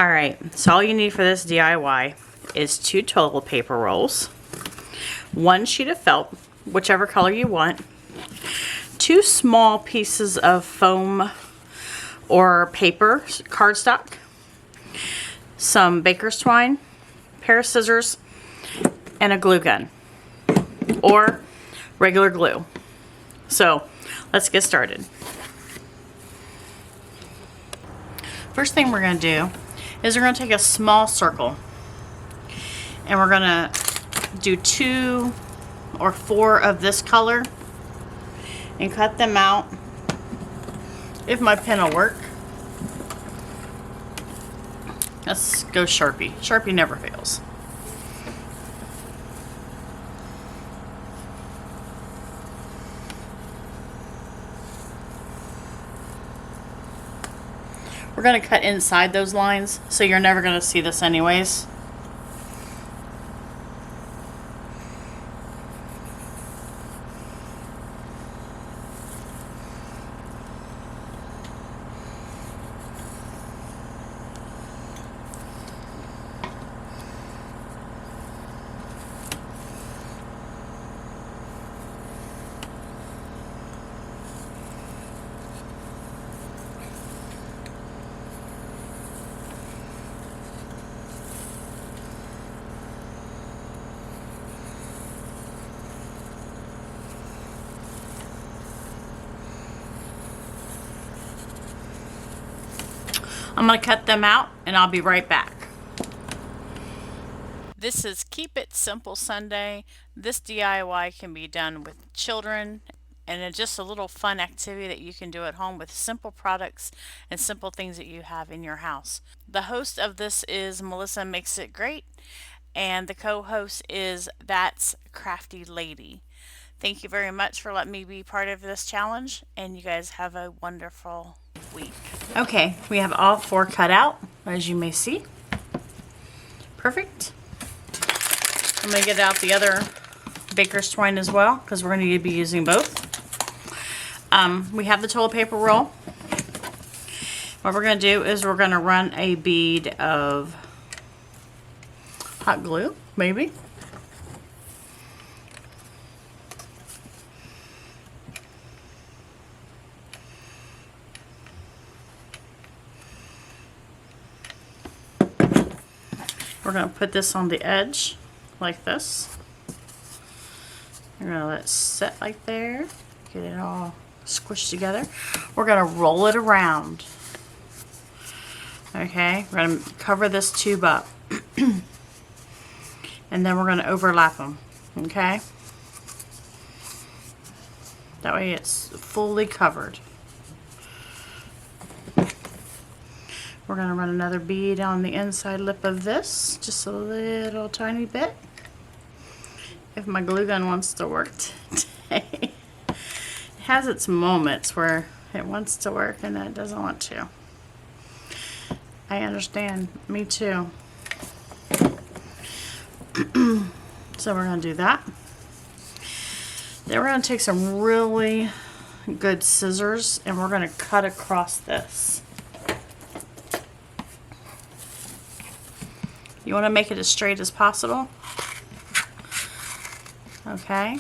Alright, so all you need for this DIY is 2 toilet paper rolls, 1 sheet of felt, whichever color you want, 2 small pieces of foam or paper cardstock, some baker's twine, pair of scissors, and a glue gun or regular glue. So let's get started. First thing we're going to do is we're going to take a small circle and we're going to do 2 or 4 of this color and cut them out. If my pen will work. Let's go Sharpie. Sharpie never fails. We're going to cut inside those lines, so you're never going to see this anyways. I'm going to cut them out and I'll be right back. This is Keep It Simple Sunday. This DIY can be done with children and it's just a little fun activity that you can do at home with simple products and simple things that you have in your house. The host of this is Melissa Makes It Great and the co-host is That's Crafty Lady. Thank you very much for letting me be part of this challenge and you guys have a wonderful week. Okay, we have all 4 cut out, as you may see. Perfect. I'm going to get out the other baker's twine as well, because we're going to need to be using both. We have the toilet paper roll. What we're going to do is we're going to run a bead of hot glue, maybe. We're going to put this on the edge like this. We're going to let it sit like there. Get it all squished together. We're going to roll it around. Okay, we're going to cover this tube up. And then we're going to overlap them. Okay? That way it's fully covered. We're going to run another bead on the inside lip of this, just a little tiny bit. If my glue gun wants to work today. It has its moments where it wants to work and then it doesn't want to. I understand, me too. So we're going to do that. Then we're going to take some really good scissors and we're going to cut across this. You want to make it as straight as possible. Okay.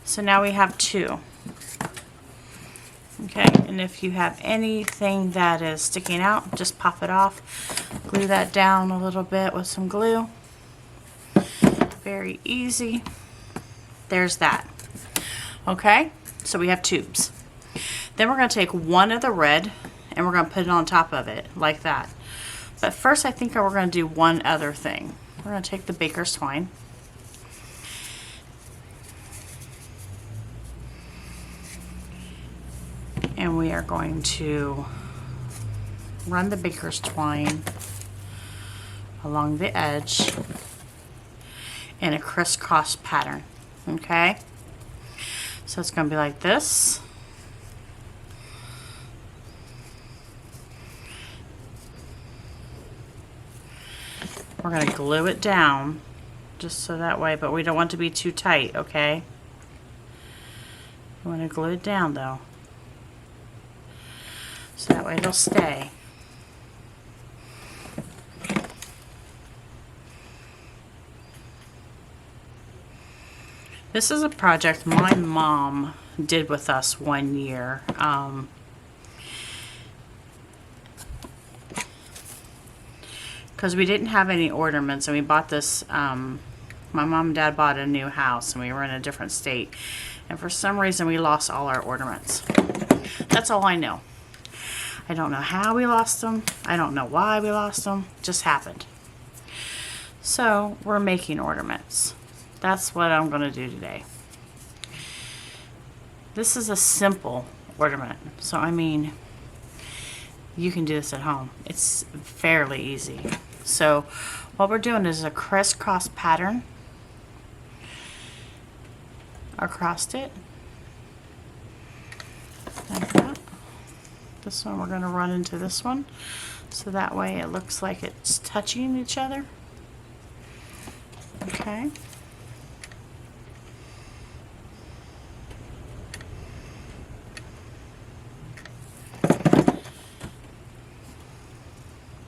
So now we have 2. Okay, and if you have anything that is sticking out, just pop it off. Glue that down a little bit with some glue. Very easy. There's that. Okay, so we have tubes. Then we're going to take one of the red and we're going to put it on top of it like that. But first I think we're going to do one other thing. We're going to take the baker's twine. And we are going to run the baker's twine along the edge in a crisscross pattern. Okay? So it's going to be like this. We're going to glue it down just so that way, but we don't want it to be too tight, okay? We want to glue it down though, so that way it'll stay. This is a project my mom did with us one year. Because we didn't have any ornaments, and we bought this, my mom and dad bought a new house, and we were in a different state. And for some reason, we lost all our ornaments. That's all I know. I don't know how we lost them. I don't know why we lost them. Just happened. So we're making ornaments. That's what I'm going to do today. This is a simple ornament. So, I mean, you can do this at home. It's fairly easy. So what we're doing is a crisscross pattern across it. Like that. This one we're going to run into this one. So that way it looks like it's touching each other. Okay.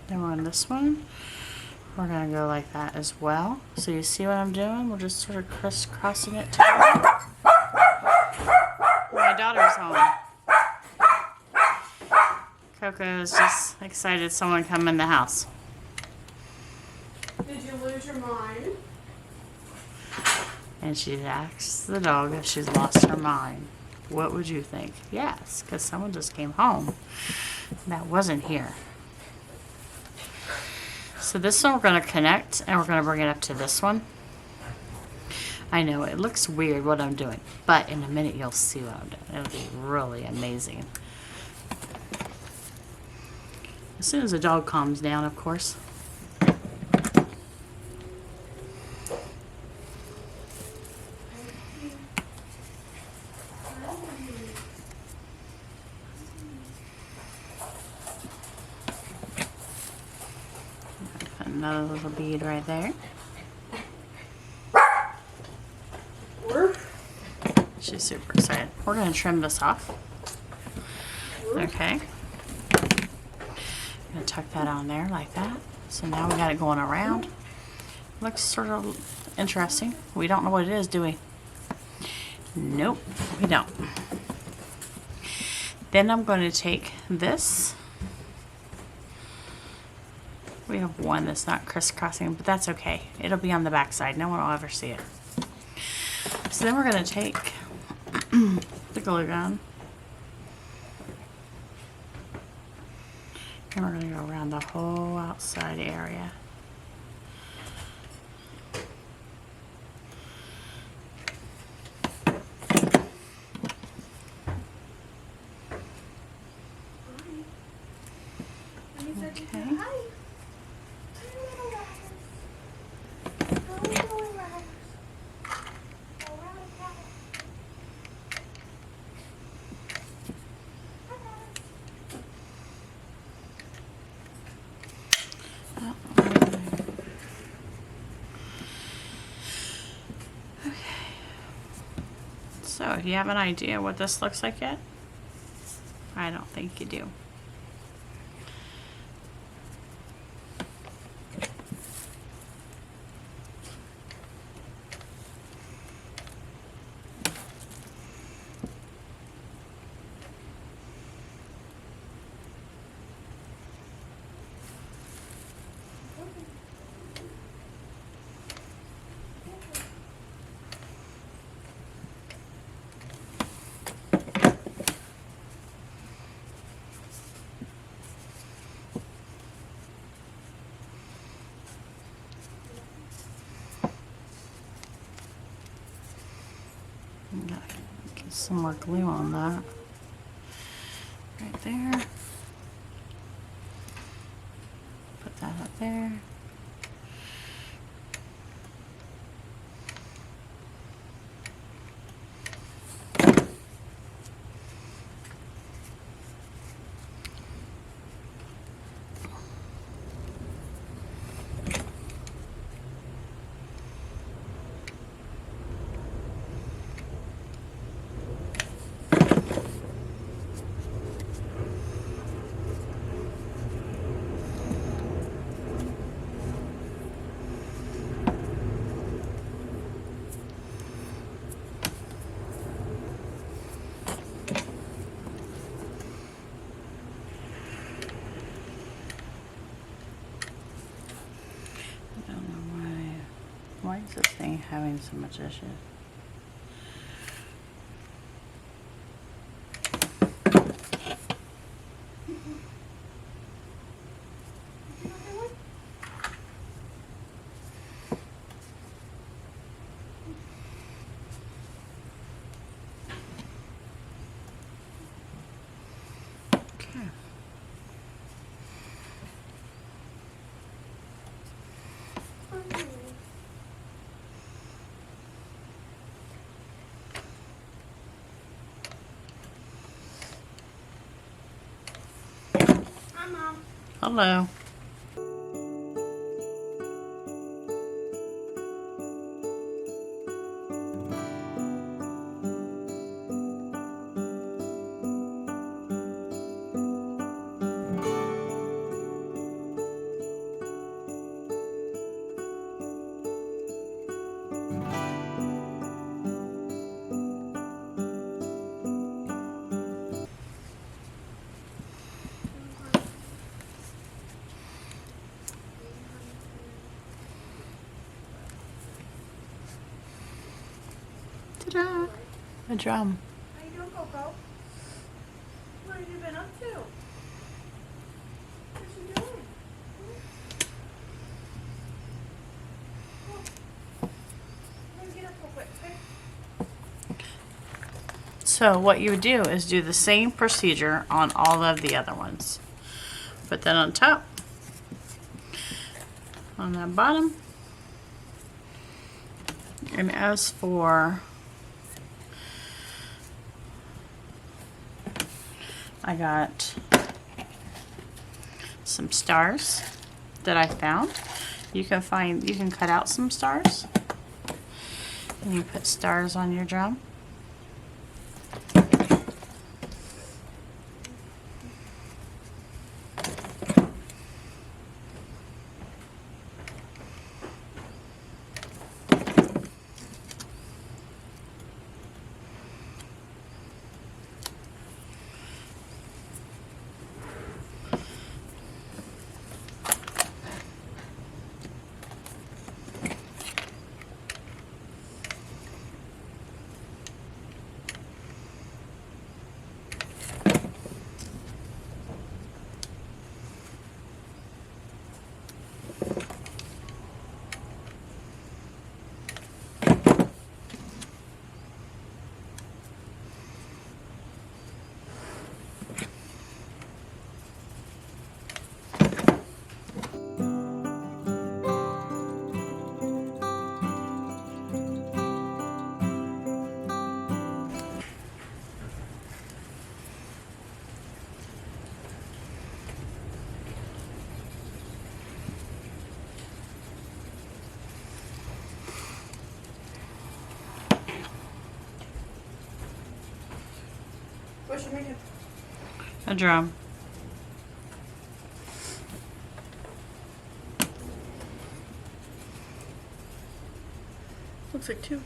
Then we're on this one. We're going to go like that as well. So you see what I'm doing? We're just sort of crisscrossing it together. My daughter's home. Coco is just excited someone come in the house. Did you lose your mind? And she asks the dog if she's lost her mind. What would you think? Yes, because someone just came home that wasn't here. So this one we're going to connect, and we're going to bring it up to this one. I know it looks weird what I'm doing, but in a minute you'll see what I'm doing. It'll be really amazing. As soon as the dog calms down, of course. Another little bead right there. She's super excited. We're going to trim this off. Okay. Gonna tuck that on there like that. So now we got it going around. Looks sort of interesting. We don't know what it is, do we? Nope, we don't. Then I'm going to take this. We have one that's not crisscrossing, but that's okay. It'll be on the back side. No one will ever see it. So then we're going to take the glue gun. And we're going to go around the whole outside area. Okay. So, do you have an idea what this looks like yet? I don't think you do. Get some more glue on that. Right there. Put that up there. is this thing having so much issues? Okay. Hi, Mom. Hello. Ta-da! A drum. How you doing, Coco? What have you been up to? What you doing? Let me get up real quick, okay? So what you would do is do the same procedure on all of the other ones. Put that on top, on that bottom, and as for I got some stars that I found. You can cut out some stars and you put stars on your drum. What you making? A drum. Looks like two.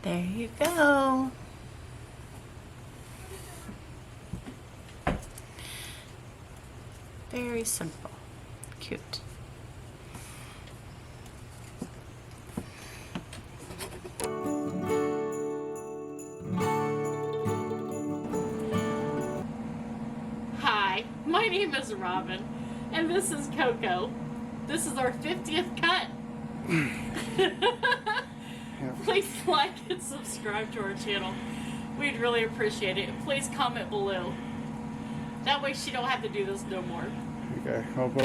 There you go. Very simple. Cute. Hi, my name is Robin, and this is Coco. This is our 50th cut. Please like and subscribe to our channel. We'd really appreciate it. Please comment below. That way she don't have to do this no more. Okay, how about